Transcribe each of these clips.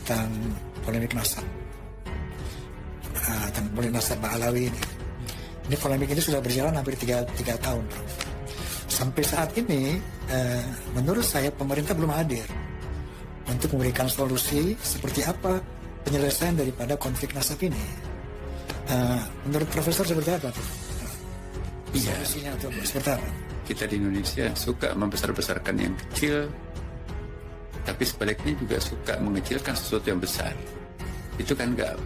tentang polemik nasab, tentang polemik nasab Ba'alawi ini. Ini polemik ini sudah berjalan hampir 3 tahun. Sampai saat ini, menurut saya pemerintah belum hadir untuk memberikan solusi seperti apa penyelesaian daripada konflik nasab ini. Menurut Profesor seperti apa tuh? Iya. Solusinya atau seperti apa? Kita di Indonesia suka membesar-besarkan yang kecil, tapi sebaliknya juga suka mengecilkan sesuatu yang besar. Itu kan nggak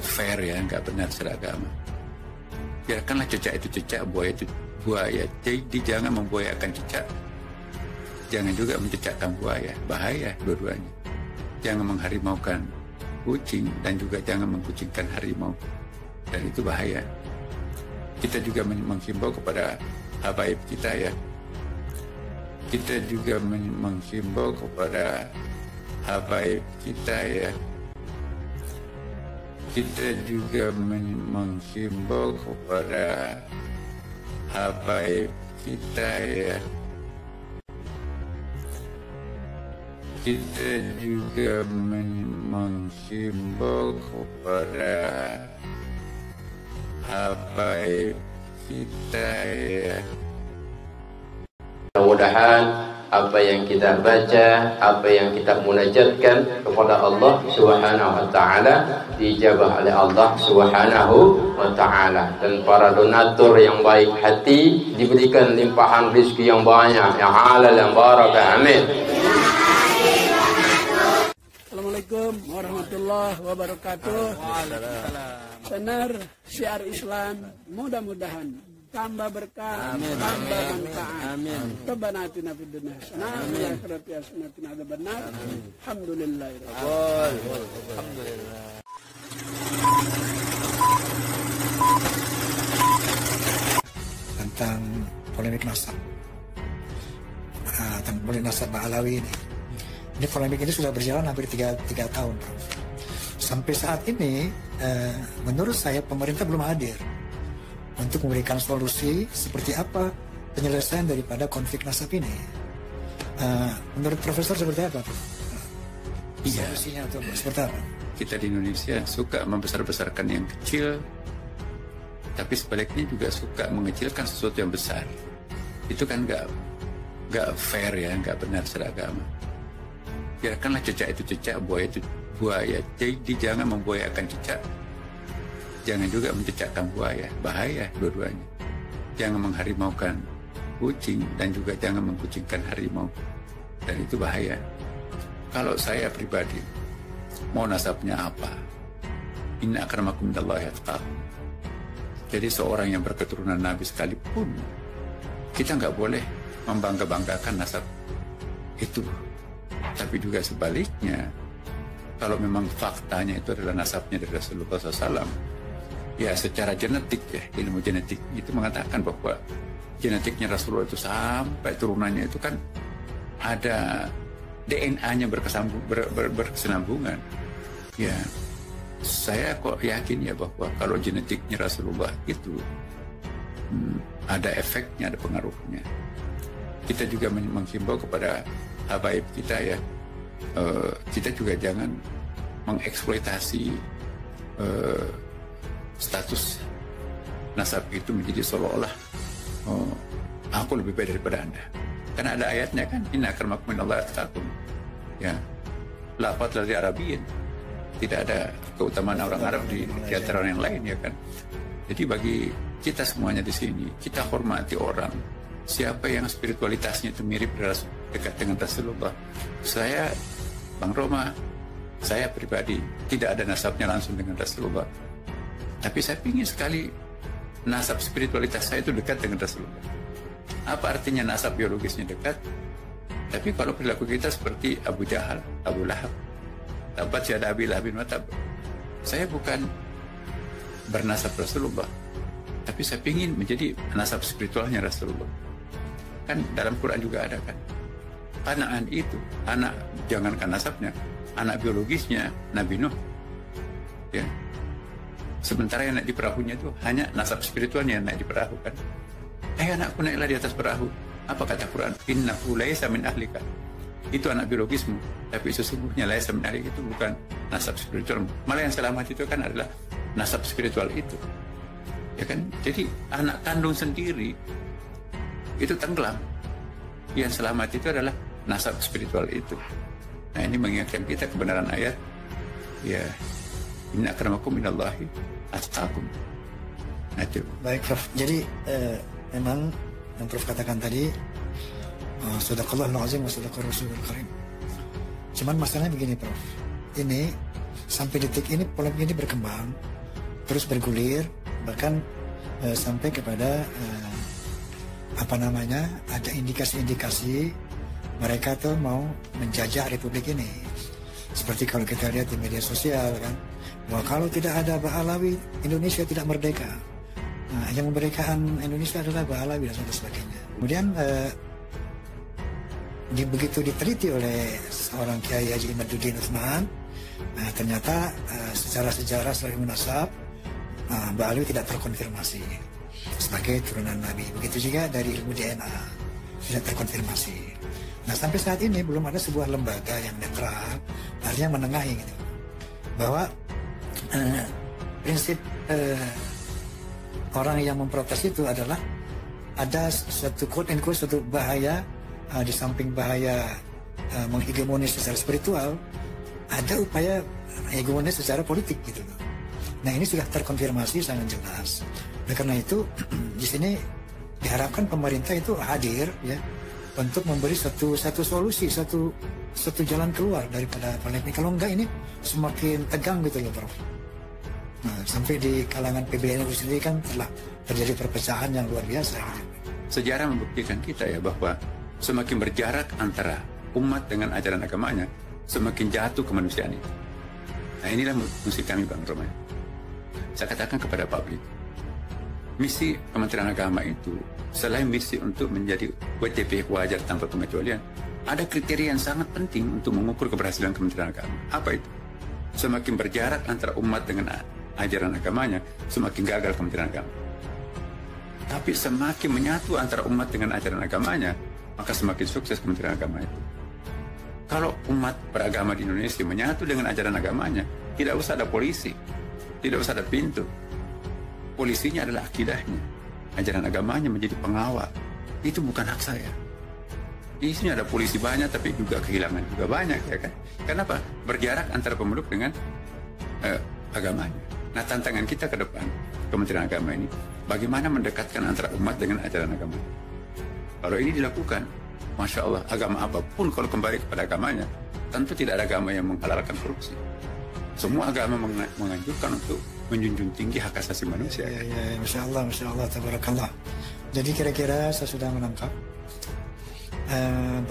fair ya, nggak benar secara agama. Biarkanlah cicak itu cicak, buaya itu buaya. Jadi jangan membuayakan cicak, jangan juga mencicakkan buaya. Bahaya dua-duanya. Jangan mengharimaukan kucing dan juga jangan mengkucingkan harimau, dan itu bahaya. Kita juga menghimbau kepada habaib kita ya. Kita juga menghimbau kepada habaib kita ya. Kita juga menghimbau kepada habaib kita ya. Kita juga menghimbau kepada habaib kita ya. Mudah-mudahan apa yang kita baca, apa yang kita munajatkan kepada Allah Subhanahu wa taala dijabah oleh Allah Subhanahu wa taala, dan para donatur yang baik hati diberikan limpahan rezeki yang banyak, yang halal, yang barakah. Amin. Assalamualaikum warahmatullahi wabarakatuh. Benar syiar Islam, mudah-mudahan tambah berkah, tambah manfaat. Amin. Rabbana atina fid dunya hasanah wa fil akhirati hasanah wa qina adzabannar. Alhamdulillah. Alhamdulillah. Tentang polemik nasab, tentang polemik nasab Ba'alawi ini. Ini polemik ini sudah berjalan hampir 3 tahun. Sampai saat ini, menurut saya pemerintah belum hadir untuk memberikan solusi seperti apa penyelesaian daripada konflik nasab ini. Menurut Profesor seperti apa? Iya. Solusinya atau seperti apa? Kita di Indonesia suka membesar-besarkan yang kecil, tapi sebaliknya juga suka mengecilkan sesuatu yang besar. Itu kan nggak fair ya, nggak benar secara agama. Biarkanlah cicak itu cicak, buaya itu buaya. Jadi jangan membuayakan cicak, jangan juga mencicakkan buaya. Bahaya dua-duanya. Jangan mengharimaukan kucing dan juga jangan mengkucingkan harimau, dan itu bahaya. Kalau saya pribadi, mau nasabnya apa? Inna akramakum indallahi atqakum. Jadi seorang yang berketurunan Nabi sekalipun, kita nggak boleh membangga-banggakan nasab itu. Tapi juga sebaliknya, kalau memang faktanya itu adalah nasabnya dari Rasulullah SAW, ya secara genetik ya, ilmu genetik itu mengatakan bahwa genetiknya Rasulullah itu sampai turunannya itu kan ada DNA-nya berkesinambungan. Ya, saya kok yakin ya bahwa kalau genetiknya Rasulullah itu ada efeknya, ada pengaruhnya. Kita juga menghimbau kepada habaib kita ya, kita juga jangan mengeksploitasi status nasab itu menjadi seolah-olah aku lebih baik daripada Anda. Karena ada ayatnya kan, inna akramakum indallahi atqakum. Ya, lafaz dari Arabiyin, tidak ada keutamaan orang Arab di antara orang yang lain ya kan. Jadi bagi kita semuanya di sini, kita hormati orang siapa yang spiritualitasnya itu mirip dekat dengan Rasulullah. Saya, Bang Roma, saya pribadi tidak ada nasabnya langsung dengan Rasulullah, tapi saya ingin sekali nasab spiritualitas saya itu dekat dengan Rasulullah. Apa artinya nasab biologisnya dekat? Tapi kalau perilaku kita seperti Abu Jahal, Abu Lahab, Tabat yada Abi Lahab bin Watab. Saya bukan bernasab Rasulullah, tapi saya ingin menjadi nasab spiritualnya Rasulullah. Kan dalam Quran juga ada kan, Kanaan itu anak, jangankan nasabnya, anak biologisnya Nabi Nuh ya. Sementara yang naik di perahunya itu hanya nasab spiritualnya yang naik di perahu kan. Anakku naiklah di atas perahu. Apa kata Quran? Innahu laisa min ahlika itu anak biologismu, tapi sesungguhnya laisa min ahlik itu bukan nasab spiritual. Malah yang selamat itu kan adalah nasab spiritual itu. Ya kan? Jadi anak kandung sendiri itu tenggelam. Yang selamat itu adalah nasab spiritual itu. Nah, ini mengingatkan kita kebenaran ayat, ya, inna akramakum minallahi atqakum. Nah, itu. Baik, Prof. Jadi memang yang Prof katakan tadi, sadaqallahul azim wa sadaqar rasulul karim. Cuman masalahnya begini, Prof. Ini sampai detik ini polemik ini berkembang, terus bergulir, bahkan sampai kepada ada indikasi-indikasi mereka tuh mau menjajah republik ini. Seperti kalau kita lihat di media sosial kan, bahwa kalau tidak ada Baalawi, Indonesia tidak merdeka. Nah, yang memerdekakan Indonesia adalah Baalawi dan sebagainya. Kemudian begitu diteliti oleh seorang Kiai Haji Imaduddin Utsman, ternyata secara sejarah secara munasab Baalawi tidak terkonfirmasi sebagai turunan Nabi. Begitu juga dari ilmu DNA tidak terkonfirmasi. Nah, sampai saat ini belum ada sebuah lembaga yang netral, artinya menengahi gitu, bahwa prinsip orang yang memprotes itu adalah ada satu quote and quote, satu bahaya, di samping bahaya menghegemonis secara spiritual, ada upaya hegemonis secara politik gitu. Nah, ini sudah terkonfirmasi sangat jelas. Oleh karena itu di sini diharapkan pemerintah itu hadir ya untuk memberi satu solusi, satu jalan keluar daripada polemik. Kalau enggak ini semakin tegang gitu loh, Prof. Nah, sampai di kalangan PBNU sendiri kan telah terjadi perpecahan yang luar biasa. Sejarah membuktikan kita ya bahwa semakin berjarak antara umat dengan ajaran agamanya, semakin jatuh kemanusiaan itu. Nah, inilah misi kami, Bang Roman. Saya katakan kepada publik, misi Kementerian Agama itu selain misi untuk menjadi WTP wajar tanpa pengecualian, ada kriteria yang sangat penting untuk mengukur keberhasilan Kementerian Agama. Apa itu? Semakin berjarak antara umat dengan ajaran agamanya, semakin gagal Kementerian Agama. Tapi semakin menyatu antara umat dengan ajaran agamanya, maka semakin sukses Kementerian Agama itu. Kalau umat beragama di Indonesia menyatu dengan ajaran agamanya, tidak usah ada polisi, tidak usah ada pintu. Polisinya adalah akidahnya, ajaran agamanya menjadi pengawal. Itu bukan hak saya. Di sini ada polisi banyak, tapi juga kehilangan juga banyak, ya kan? Kenapa? Berjarak antara pemeluk dengan agamanya. Nah, tantangan kita ke depan Kementerian Agama ini, bagaimana mendekatkan antara umat dengan ajaran agama. Kalau ini dilakukan, Masya Allah, agama apapun kalau kembali kepada agamanya, tentu tidak ada agama yang menghalalkan korupsi. Semua agama menganjurkan untuk menjunjung tinggi hak asasi manusia. Ya, Masya Allah, tabarakallah. Jadi kira-kira saya sudah menangkap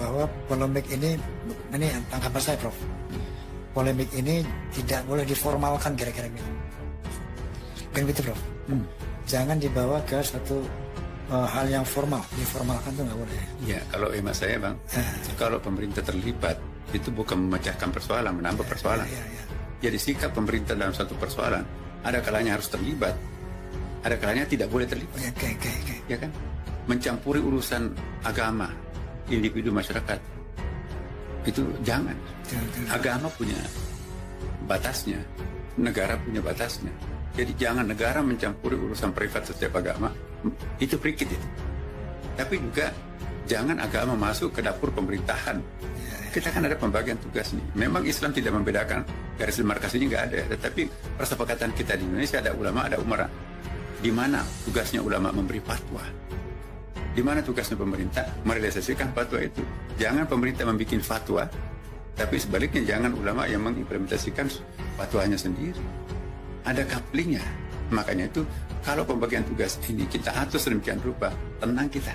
bahwa polemik ini tangkapan saya, Prof. Polemik ini tidak boleh diformalkan kira-kira gitu. Kan gitu, Prof. Jangan dibawa ke satu hal yang formal, diformalkan itu nggak boleh. Ya, kalau emak saya, Bang, kalau pemerintah terlibat, itu bukan memecahkan persoalan, menambah persoalan. Jadi sikap pemerintah dalam satu persoalan, ada kalanya harus terlibat, ada kalanya tidak boleh terlibat. Ya kan? Mencampuri urusan agama, individu masyarakat, itu jangan. Agama punya batasnya, negara punya batasnya. Jadi jangan negara mencampuri urusan privat setiap agama, itu prikit itu. Tapi juga jangan agama masuk ke dapur pemerintahan. Kita kan ada pembagian tugas nih. Memang Islam tidak membedakan, garis demarkasinya nggak ada. Tetapi persepakatan kita di Indonesia ada ulama, ada umara. Di mana tugasnya ulama memberi fatwa? Di mana tugasnya pemerintah merealisasikan fatwa itu? Jangan pemerintah membuat fatwa, tapi sebaliknya jangan ulama yang mengimplementasikan fatwanya sendiri. Ada couplingnya. Makanya itu kalau pembagian tugas ini kita atur sedemikian rupa, tenang kita.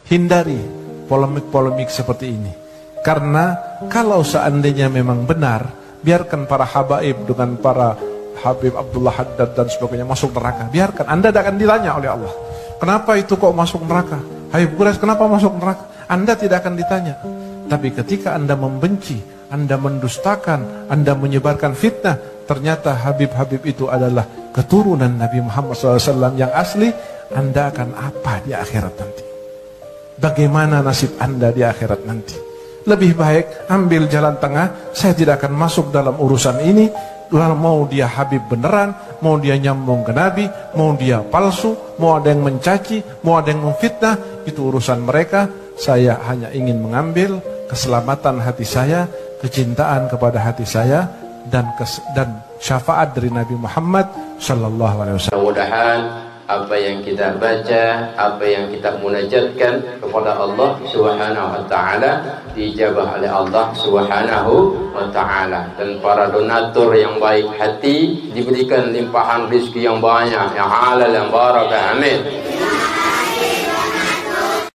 Hindari polemik-polemik seperti ini. Karena kalau seandainya memang benar, biarkan para habaib dengan para Habib Abdullah Haddad dan sebagainya masuk neraka. Biarkan, Anda tidak akan ditanya oleh Allah. Kenapa itu kok masuk neraka? Habib Quraisy kenapa masuk neraka? Anda tidak akan ditanya. Tapi ketika Anda membenci, Anda mendustakan, Anda menyebarkan fitnah, ternyata Habib-Habib itu adalah keturunan Nabi Muhammad SAW yang asli, Anda akan apa di akhirat nanti? Bagaimana nasib Anda di akhirat nanti? lebih baik ambil jalan tengah. Saya tidak akan masuk dalam urusan ini. Mau dia Habib beneran, mau dia nyambung ke Nabi, mau dia palsu, mau ada yang mencaci, mau ada yang memfitnah, itu urusan mereka. Saya hanya ingin mengambil keselamatan hati saya, kecintaan kepada hati saya, dan syafaat dari Nabi Muhammad sallallahu alaihi wasallam. Mudah-mudahan apa yang kita baca, apa yang kita munajatkan kepada Allah Subhanahu wa taala dijabah oleh Allah Subhanahu wa taala, dan para donatur yang baik hati diberikan limpahan rezeki yang banyak, yang halal, yang barakah. Amin.